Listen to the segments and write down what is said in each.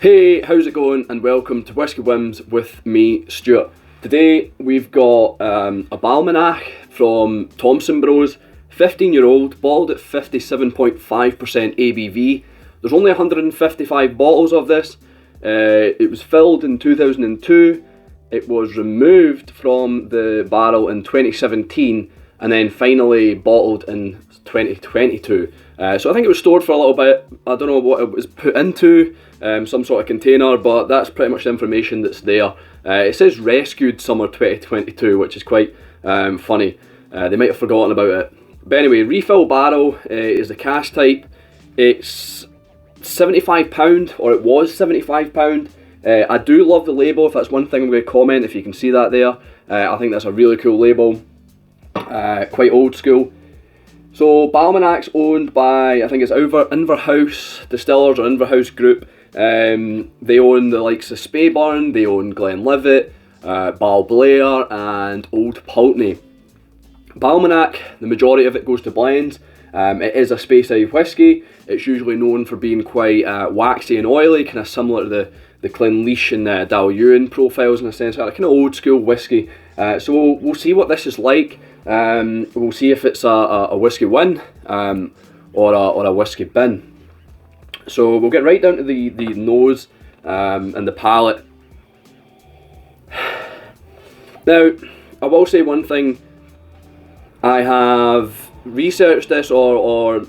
Hey, how's it going? And welcome to Whisky Whims with me, Stuart. Today we've got a Balmenach from Thompson Bros, 15-year-old, bottled at 57.5% ABV. There's only 155 bottles of this. It was filled in 2002. It was removed from the barrel in 2017 and then finally bottled in 2022. So I think it was stored for a little bit. I don't know what it was put into, some sort of container, but that's pretty much the information that's there. It says rescued summer 2022, which is quite funny. They might have forgotten about it. But anyway, refill barrel is the cask type. It's £75, or it was £75. I do love the label. If that's one thing I'm going to comment, if you can see that there. I think that's a really cool label. Quite old school. So Balmenach's owned by, I think it's Inverhouse Distillers or Inverhouse Group. They own the likes of Speyburn, they own Glenlivet, Balmenach and Old Palate. Balmenach, the majority of it goes to blends. It is a Speyside whisky. It's usually known for being quite waxy and oily, kind of similar to the Clenleash and Dalyuen profiles in a sense, like kind of old school whisky. So we'll see what this is like. We'll see if it's a Whisky Win or a Whisky Bin. So we'll get right down to the nose and the palate. Now, I will say one thing. I have researched this, or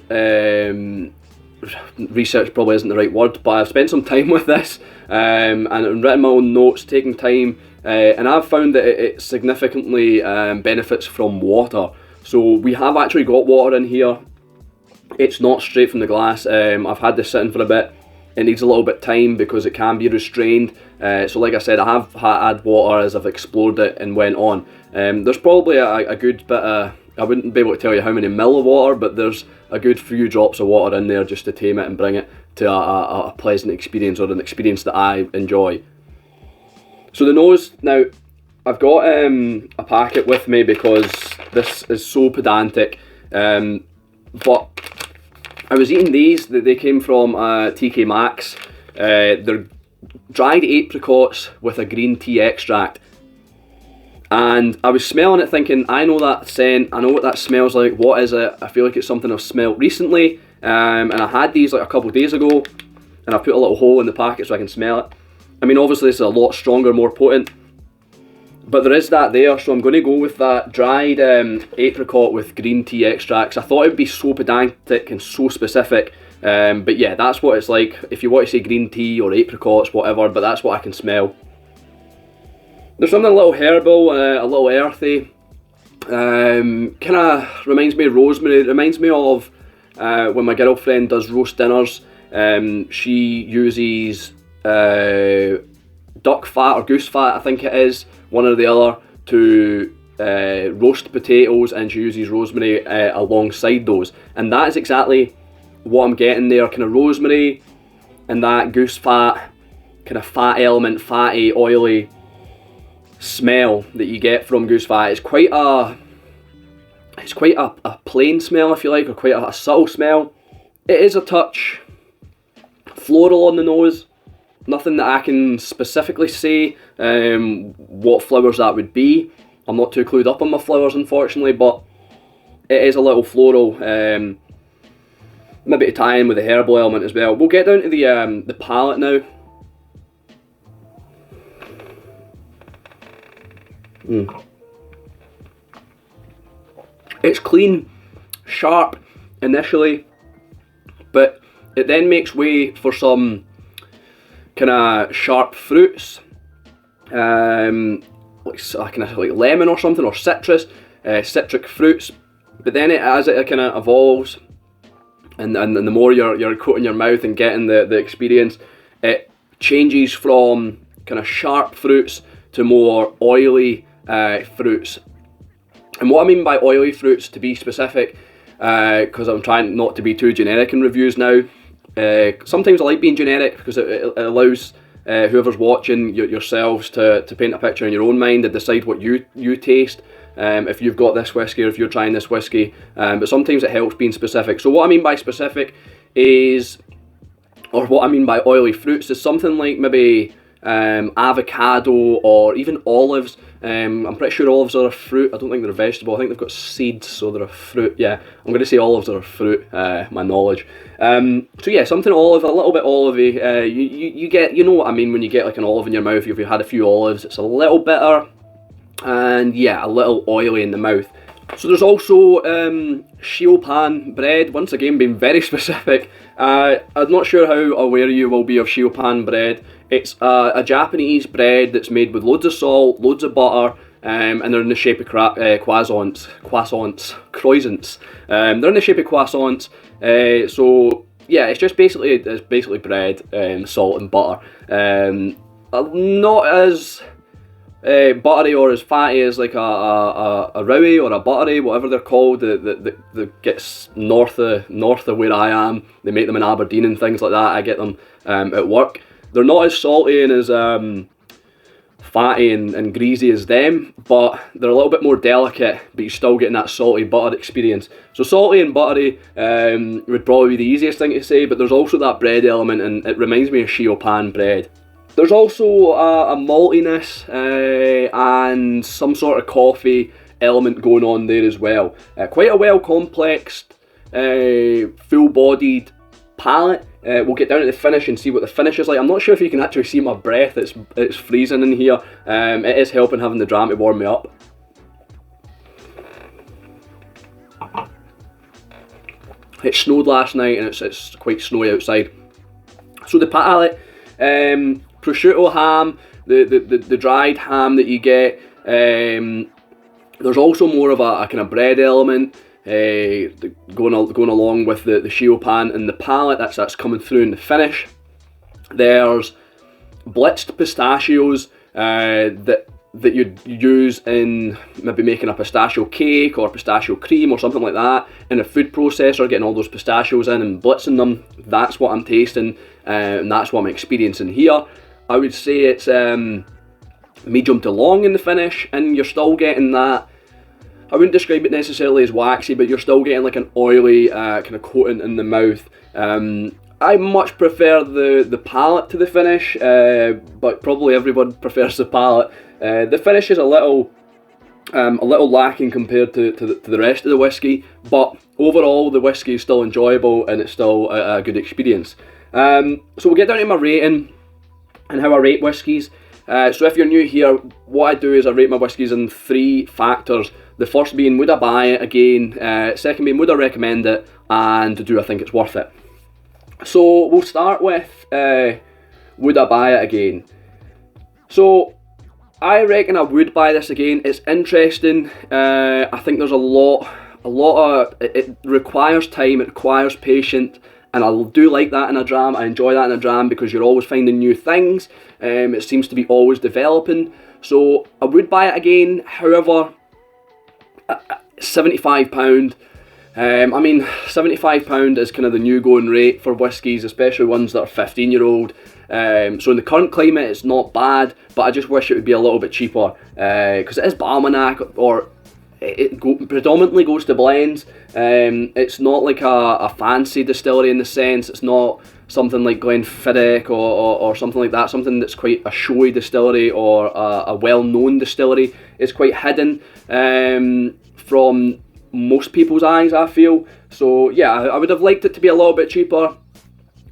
research probably isn't the right word, but I've spent some time with this and written my own notes, taking time. And I've found that it significantly benefits from water. So we have actually got water in here. It's not straight from the glass. I've had this sitting for a bit. It needs a little bit of time because it can be restrained. So like I said, I have had water as I've explored it and went on. There's probably a good bit of, I wouldn't be able to tell you how many mil of water, but there's a good few drops of water in there just to tame it and bring it to a pleasant experience, or an experience that I enjoy. So the nose, now I've got a packet with me because this is so pedantic, but I was eating these. They came from TK Maxx. They're dried apricots with a green tea extract, and I was smelling it thinking, I know that scent, I know what that smells like, what is it? I feel like it's something I've smelled recently, and I had these like a couple of days ago, and I put a little hole in the packet so I can smell it. I mean, obviously this is a lot stronger, more potent, but there is that there, so I'm going to go with that dried apricot with green tea extracts. I thought it would be so pedantic and so specific, but yeah, that's what it's like. If you want to say green tea or apricots, whatever, but that's what I can smell. There's something a little herbal, a little earthy, kind of reminds me of rosemary. It reminds me of when my girlfriend does roast dinners. She uses duck fat or goose fat, I think it is, one or the other, to roast potatoes, and she uses rosemary alongside those, and that is exactly what I'm getting there. Kind of rosemary and that goose fat, kind of fat element, fatty, oily smell that you get from goose fat. It's quite a plain smell, if you like, or quite a subtle smell. It is a touch floral on the nose. Nothing that I can specifically say what flowers that would be. I'm not too clued up on my flowers, unfortunately, but it is a little floral. Maybe to tie in with the herbal element as well. We'll get down to the palate now. It's clean, sharp initially, but it then makes way for some kind of sharp fruits, like lemon or something, or citrus, citric fruits. But then as it kind of evolves, and the more you're coating your mouth and getting the experience, it changes from kind of sharp fruits to more oily fruits. And what I mean by oily fruits, to be specific, because I'm trying not to be too generic in reviews now. Sometimes I like being generic because it allows whoever's watching, yourselves, to paint a picture in your own mind and decide what you taste, if you've got this whiskey or if you're trying this whiskey. But sometimes it helps being specific. So what I mean by specific is or what I mean by oily fruits is something like maybe avocado or even olives. I'm pretty sure olives are a fruit. I don't think they're a vegetable. I think they've got seeds, so they're a fruit. Yeah, I'm going to say olives are a fruit, my knowledge. So yeah, something olive, a little bit olivey. You get, you know what I mean when you get like an olive in your mouth. If you've had a few olives, it's a little bitter, and yeah, a little oily in the mouth. So there's also Shiopan bread, once again being very specific. I'm not sure how aware you will be of Shiopan bread. It's a Japanese bread that's made with loads of salt, loads of butter, and they're in the shape of croissants. They're in the shape of croissants, so yeah, it's basically bread, salt and butter. Not as buttery or as fatty as like a rowie or a buttery, whatever they're called, that gets north of where I am. They make them in Aberdeen and things like that. I get them at work. They're not as salty and as fatty and greasy as them, but they're a little bit more delicate, but you're still getting that salty butter experience. So salty and buttery would probably be the easiest thing to say, but there's also that bread element, and it reminds me of Shiopan bread. There's also a maltiness and some sort of coffee element going on there as well. Quite a well complexed, full-bodied palate. We'll get down to the finish and see what the finish is like. I'm not sure if you can actually see my breath. It's freezing in here. It is helping having the dram to warm me up. It snowed last night and it's quite snowy outside. So the palate, prosciutto ham, the dried ham that you get. There's also more of a kind of bread element going along with the Shiopan and the palate that's coming through in the finish. There's blitzed pistachios that you'd use in maybe making a pistachio cake or pistachio cream or something like that in a food processor, getting all those pistachios in and blitzing them. That's what I'm tasting, and that's what I'm experiencing here. I would say it's medium to long in the finish, and you're still getting that, I wouldn't describe it necessarily as waxy, but you're still getting like an oily kind of coating in the mouth. I much prefer the palate to the finish, but probably everyone prefers the palate. The finish is a little lacking compared to the rest of the whiskey, but overall the whiskey is still enjoyable and it's still a good experience. So we'll get down to my rating and how I rate whiskies. So if you're new here, what I do is I rate my whiskies in 3 factors. The first being, would I buy it again? Second being, would I recommend it? And do I think it's worth it? So we'll start with, would I buy it again? So I reckon I would buy this again. It's interesting. I think there's a lot of, it requires time, it requires patience, and I do like that in a dram. I enjoy that in a dram because you're always finding new things. It seems to be always developing. So I would buy it again. However, £75. I mean, £75 is kind of the new going rate for whiskies, especially ones that are 15-year-old. So in the current climate, it's not bad, but I just wish it would be a little bit cheaper, because it is Balmenach, or it predominantly goes to blends. It's not like a fancy distillery in the sense. It's not something like Glenfiddich or something like that, something that's quite a showy distillery or a well-known distillery. It's quite hidden from most people's eyes, I feel. So yeah, I would have liked it to be a little bit cheaper,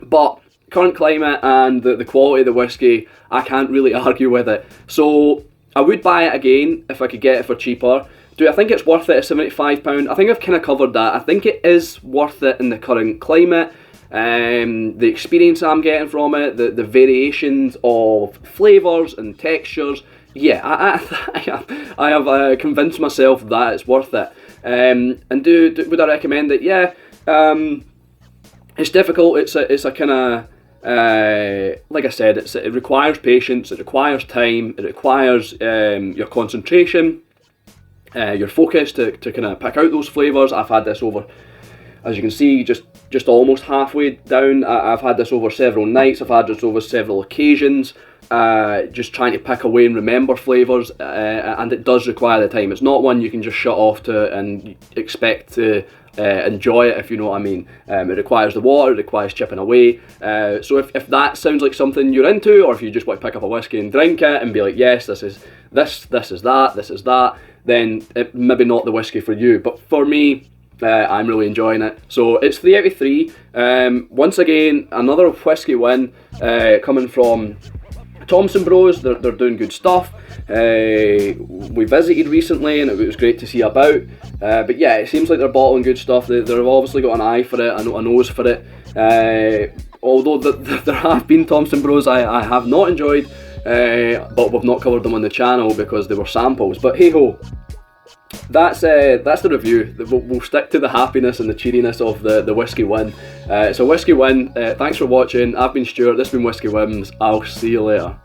but current climate and the quality of the whiskey, I can't really argue with it. So I would buy it again if I could get it for cheaper. Do I think it's worth it at £75? I think I've kind of covered that. I think it is worth it in the current climate. The experience I'm getting from it, the variations of flavours and textures. Yeah, I have convinced myself that it's worth it. And would I recommend it? Yeah. It's difficult. It's a kind of like I said, it requires patience. It requires time. It requires your concentration, your focus to kind of pick out those flavours. I've had this over, as you can see, just almost halfway down. I've had this over several nights. I've had this over several occasions. just trying to pick away and remember flavours, and it does require the time. It's not one you can just shut off to and expect to enjoy it, if you know what I mean. It requires the water, it requires chipping away. So if that sounds like something you're into, or if you just want to pick up a whiskey and drink it and be like, yes, this is that, then it maybe not the whiskey for you. But for me, I'm really enjoying it. So it's 383. Once again, another Whisky Win coming from Thompson Bros. They're doing good stuff. We visited recently and it was great to see about. But yeah, it seems like they're bottling good stuff. They've obviously got an eye for it, a nose for it. Although there have been Thompson Bros I have not enjoyed, but we've not covered them on the channel because they were samples. But hey ho, that's the review. We'll stick to the happiness and the cheeriness of the Whisky Win. So Whisky Win, thanks for watching. I've been Stuart, this has been Whisky Whims. I'll see you later.